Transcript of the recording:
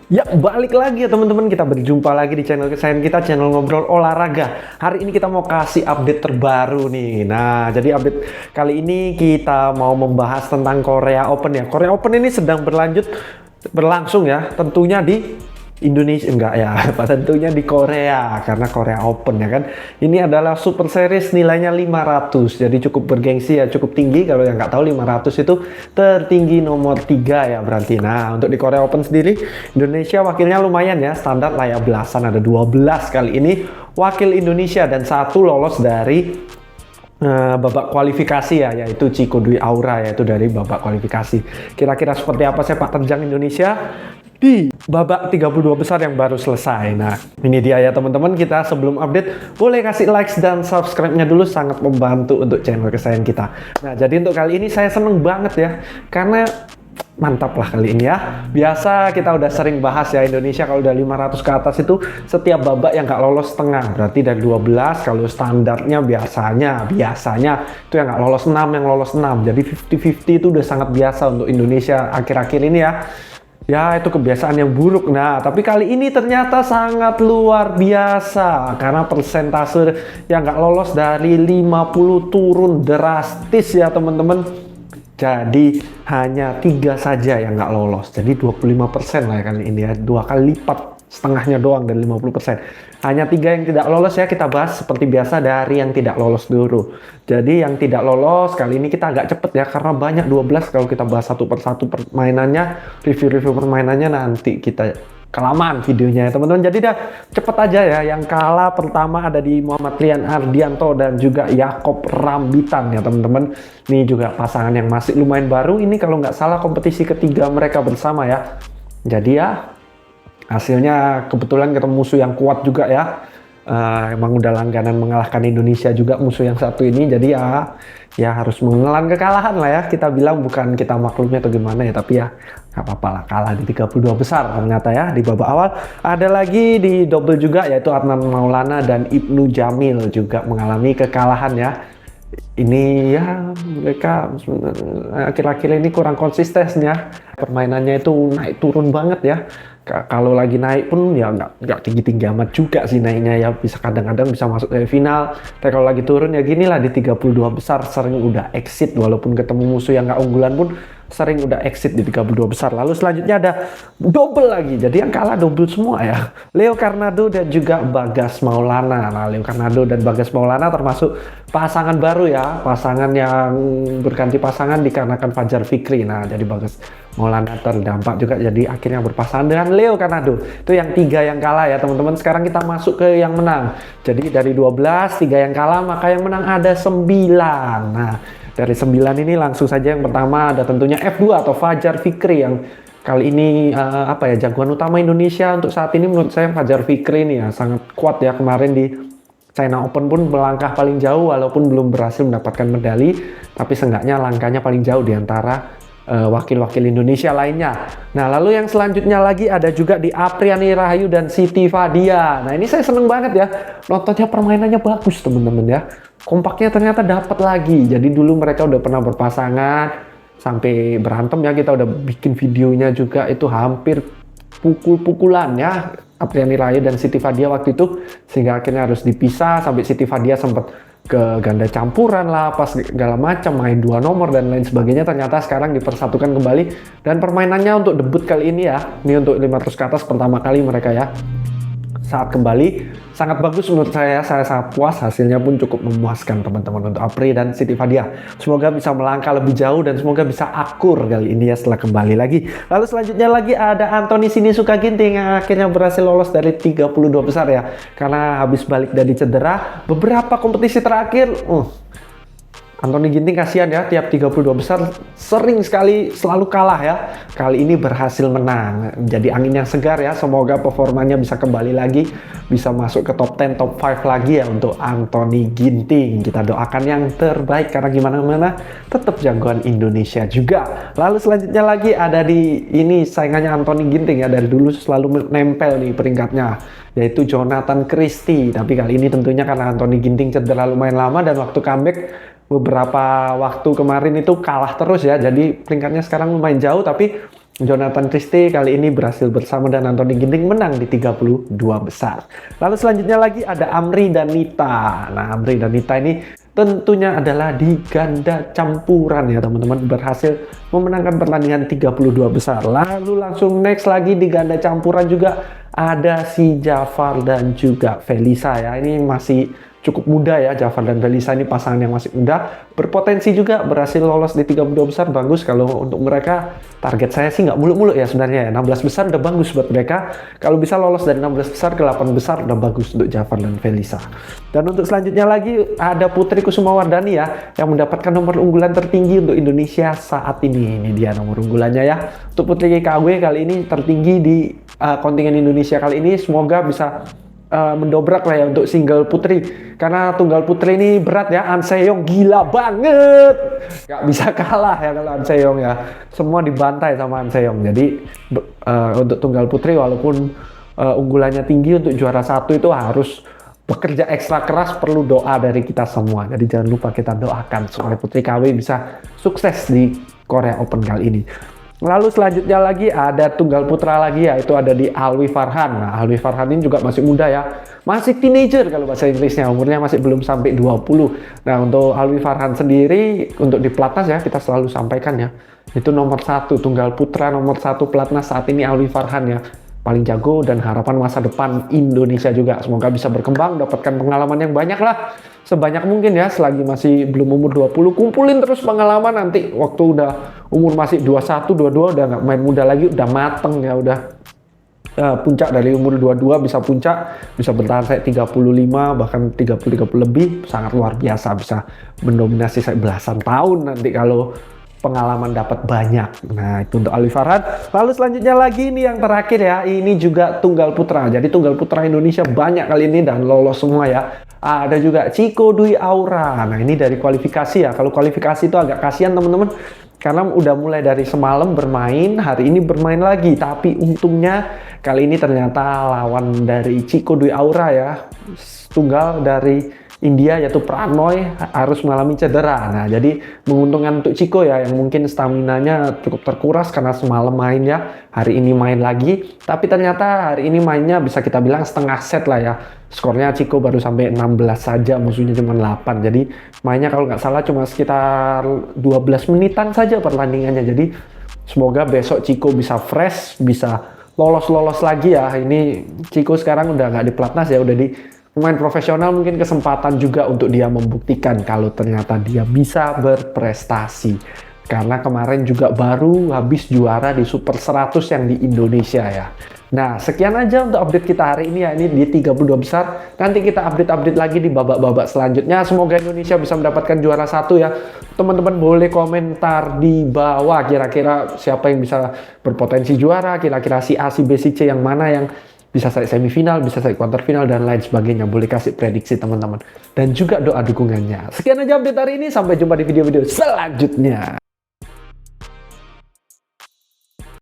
Ya, balik lagi ya teman-teman, kita berjumpa lagi di channel kesayangan kita, channel ngobrol olahraga. Hari ini kita mau kasih update terbaru nih. Nah, jadi update kali ini kita mau membahas tentang Korea Open ya. Korea Open ini sedang berlangsung ya, tentunya di Indonesia enggak ya, tentunya di Korea karena Korea Open ya kan. Ini adalah Super Series nilainya 500. Jadi cukup bergengsi ya, cukup tinggi. Kalau yang nggak tahu 500 itu tertinggi nomor 3 ya berarti. Nah, untuk di Korea Open sendiri Indonesia wakilnya lumayan ya, standar lah ya, belasan, ada 12 kali ini wakil Indonesia dan satu lolos dari babak kualifikasi ya, yaitu Chico Dwi Aura, yaitu dari babak kualifikasi. Kira-kira seperti apa sepak terjang Indonesia di babak 32 besar yang baru selesai. Nah, ini dia ya teman-teman, kita sebelum update boleh kasih likes dan subscribe-nya dulu, sangat membantu untuk channel kesayangan kita. Nah, jadi untuk kali ini saya seneng banget ya, karena mantap lah kali ini ya. Biasa kita udah sering bahas ya, Indonesia kalau udah 500 ke atas itu setiap babak yang nggak lolos setengah. Berarti dari 12, kalau standarnya biasanya itu yang nggak lolos 6, yang lolos 6. Jadi 50-50 itu udah sangat biasa untuk Indonesia akhir-akhir ini ya. Ya, itu kebiasaan yang buruk. Nah, tapi kali ini ternyata sangat luar biasa karena persentase yang nggak lolos dari 50 turun drastis ya teman-teman. Jadi hanya 3 saja yang nggak lolos. Jadi 25% lah ya kali ini ya. 2 kali lipat, setengahnya doang dari 50%. Hanya 3 yang tidak lolos ya, kita bahas seperti biasa dari yang tidak lolos dulu. Jadi yang tidak lolos kali ini kita agak cepet ya, karena banyak 12. Kalau kita bahas satu persatu permainannya, review-review permainannya, nanti kita kelamaan videonya ya teman-teman. Jadi dah cepet aja ya. Yang kalah pertama ada di Muhammad Rian Ardianto dan juga Yakob Rambitan ya teman-teman. Ini juga pasangan yang masih lumayan baru. Ini kalau nggak salah kompetisi ketiga mereka bersama ya. Jadi ya hasilnya kebetulan ketemu musuh yang kuat juga ya. Emang udah langganan mengalahkan Indonesia juga musuh yang satu ini. Jadi ya harus menelan kekalahan lah ya. Kita bilang bukan kita maklumnya atau gimana ya, tapi ya nggak apa-apa lah, kalah di 32 besar ternyata ya di babak awal. Ada lagi di double juga, yaitu Adnan Maulana dan Ibnu Jamil juga mengalami kekalahan ya. Ini ya mereka akhir-akhir ini kurang konsisten ya, permainannya itu naik turun banget ya. Kalau lagi naik pun ya nggak tinggi-tinggi amat juga sih naiknya ya, bisa kadang-kadang bisa masuk ke final. Tapi kalau lagi turun ya gini lah, di 32 besar sering udah exit, walaupun ketemu musuh yang nggak unggulan pun sering udah exit di 32 besar. Lalu selanjutnya ada double lagi, jadi yang kalah double semua ya, Leo Karnado dan juga Bagas Maulana. Nah, Leo Karnado dan Bagas Maulana termasuk pasangan baru ya, pasangan yang berganti pasangan dikarenakan Fajar Fikri. Nah, jadi Bagas Maulana terdampak juga, jadi akhirnya berpasangan dengan Leo Karnado. Itu yang 3 yang kalah ya teman-teman. Sekarang kita masuk ke yang menang. Jadi dari 12, 3 yang kalah, maka yang menang ada 9. Nah, dari 9 ini langsung saja yang pertama ada tentunya F2 atau Fajar Fikri, yang kali ini jagoan utama Indonesia untuk saat ini menurut saya. Fajar Fikri ini ya sangat kuat ya, kemarin di China Open pun melangkah paling jauh walaupun belum berhasil mendapatkan medali, tapi seenggaknya langkahnya paling jauh di antara wakil-wakil Indonesia lainnya. Nah, lalu yang selanjutnya lagi ada juga di Apriani Rahayu dan Siti Fadia. Nah, ini saya seneng banget ya, nontonnya, permainannya bagus teman-teman ya. Kompaknya ternyata dapat lagi. Jadi dulu mereka udah pernah berpasangan sampai berantem ya, kita udah bikin videonya juga, itu hampir pukul-pukulan ya, Apriani Rahayu dan Siti Fadia waktu itu, sehingga akhirnya harus dipisah sampai Siti Fadia sempat ke ganda campuran lah, pas segala macam, main 2 nomor dan lain sebagainya. Ternyata sekarang dipersatukan kembali, dan permainannya untuk debut kali ini ya, ini untuk 500 ke atas pertama kali mereka ya, saat kembali sangat bagus menurut saya sangat puas. Hasilnya pun cukup memuaskan teman-teman untuk Apri dan Siti Fadia. Semoga bisa melangkah lebih jauh dan semoga bisa akur kali ini ya setelah kembali lagi. Lalu selanjutnya lagi ada Anthony Sinisuka Ginting yang akhirnya berhasil lolos dari 32 besar ya, karena habis balik dari cedera beberapa kompetisi terakhir. Anthony Ginting kasihan ya, tiap 32 besar sering sekali selalu kalah ya. Kali ini berhasil menang, jadi angin yang segar ya. Semoga performanya bisa kembali lagi, bisa masuk ke top 10, top 5 lagi ya untuk Anthony Ginting. Kita doakan yang terbaik, karena gimana-mana tetap jagoan Indonesia juga. Lalu selanjutnya lagi ada di ini saingannya Anthony Ginting ya, dari dulu selalu nempel nih peringkatnya, yaitu Jonathan Christie. Tapi kali ini tentunya karena Anthony Ginting cedera lumayan lama, dan waktu comeback beberapa waktu kemarin itu kalah terus ya, jadi peringkatnya sekarang lumayan jauh. Tapi Jonathan Christie kali ini berhasil bersama dan Anthony Ginting menang di 32 besar. Lalu selanjutnya lagi ada Amri dan Nita. Nah, Amri dan Nita ini tentunya adalah di ganda campuran ya teman-teman, berhasil memenangkan pertandingan 32 besar. Lalu langsung next lagi di ganda campuran juga ada si Jafar dan juga Felisa ya. Ini masih cukup muda ya, Jafar dan Felisa ini pasangan yang masih muda, berpotensi juga berhasil lolos di 32 besar. Bagus kalau untuk mereka. Target saya sih nggak muluk-muluk ya sebenarnya ya, 16 besar udah bagus buat mereka. Kalau bisa lolos dari 16 besar ke 8 besar udah bagus untuk Jafar dan Felisa. Dan untuk selanjutnya lagi ada Putri Kusumawardhani ya, yang mendapatkan nomor unggulan tertinggi untuk Indonesia saat ini. Ini dia nomor unggulannya ya. Untuk Putri KW kali ini tertinggi di kontingen Indonesia kali ini, semoga bisa mendobrak lah ya untuk single putri, karena tunggal putri ini berat ya. An Se-young gila banget, nggak bisa kalah ya kalau An Se-young ya, semua dibantai sama An Se-young. Jadi untuk tunggal putri walaupun unggulannya tinggi, untuk juara satu itu harus bekerja ekstra keras, perlu doa dari kita semua. Jadi jangan lupa kita doakan supaya Putri KW bisa sukses di Korea Open kali ini. Lalu selanjutnya lagi ada tunggal putra lagi ya, itu ada di Alwi Farhan. Nah, Alwi Farhan ini juga masih muda ya, masih teenager kalau bahasa Inggrisnya, umurnya masih belum sampai 20. Nah, untuk Alwi Farhan sendiri untuk di pelatnas ya, kita selalu sampaikan ya, itu nomor 1 tunggal putra, nomor 1 pelatnas saat ini Alwi Farhan ya, paling jago dan harapan masa depan Indonesia juga. Semoga bisa berkembang, dapatkan pengalaman yang banyak lah, sebanyak mungkin ya, selagi masih belum umur 20, kumpulin terus pengalaman. Nanti waktu udah umur masih 21, 22 udah nggak main muda lagi, udah mateng ya, udah puncak dari umur 22 bisa puncak, bisa bertahan saya 35 bahkan 30 lebih, sangat luar biasa, bisa mendominasi saya belasan tahun nanti kalau pengalaman dapat banyak. Nah, itu untuk Alwi Farhan. Lalu selanjutnya lagi ini yang terakhir ya, ini juga tunggal putra. Jadi tunggal putra Indonesia banyak kali ini dan lolos semua ya. Ada juga Chico Dwi Aura. Nah, ini dari kualifikasi ya. Kalau kualifikasi itu agak kasihan teman-teman, karena udah mulai dari semalam bermain, hari ini bermain lagi. Tapi untungnya kali ini ternyata lawan dari Chico Dwi Aura ya, tunggal dari India yaitu Pranoy, harus mengalami cedera. Nah, jadi menguntungkan untuk Chico ya, yang mungkin staminanya cukup terkuras karena semalam main ya, hari ini main lagi. Tapi ternyata hari ini mainnya bisa kita bilang setengah set lah ya. Skornya Chico baru sampai 16 saja, musuhnya cuma 8. Jadi mainnya kalau nggak salah cuma sekitar 12 menitan saja pertandingannya. Jadi semoga besok Chico bisa fresh, bisa lolos lagi ya. Ini Chico sekarang udah nggak di pelatnas ya, udah di pemain profesional, mungkin kesempatan juga untuk dia membuktikan kalau ternyata dia bisa berprestasi. Karena kemarin juga baru habis juara di Super 100 yang di Indonesia ya. Nah, sekian aja untuk update kita hari ini ya, ini di 32 besar. Nanti kita update lagi di babak-babak selanjutnya. Semoga Indonesia bisa mendapatkan juara 1 ya. Teman-teman boleh komentar di bawah kira-kira siapa yang bisa berpotensi juara, kira-kira si A, si B, si C yang mana yang bisa saya semifinal, bisa saya quarter final, dan lain sebagainya. Boleh kasih prediksi teman-teman. Dan juga doa dukungannya. Sekian aja update hari ini. Sampai jumpa di video-video selanjutnya.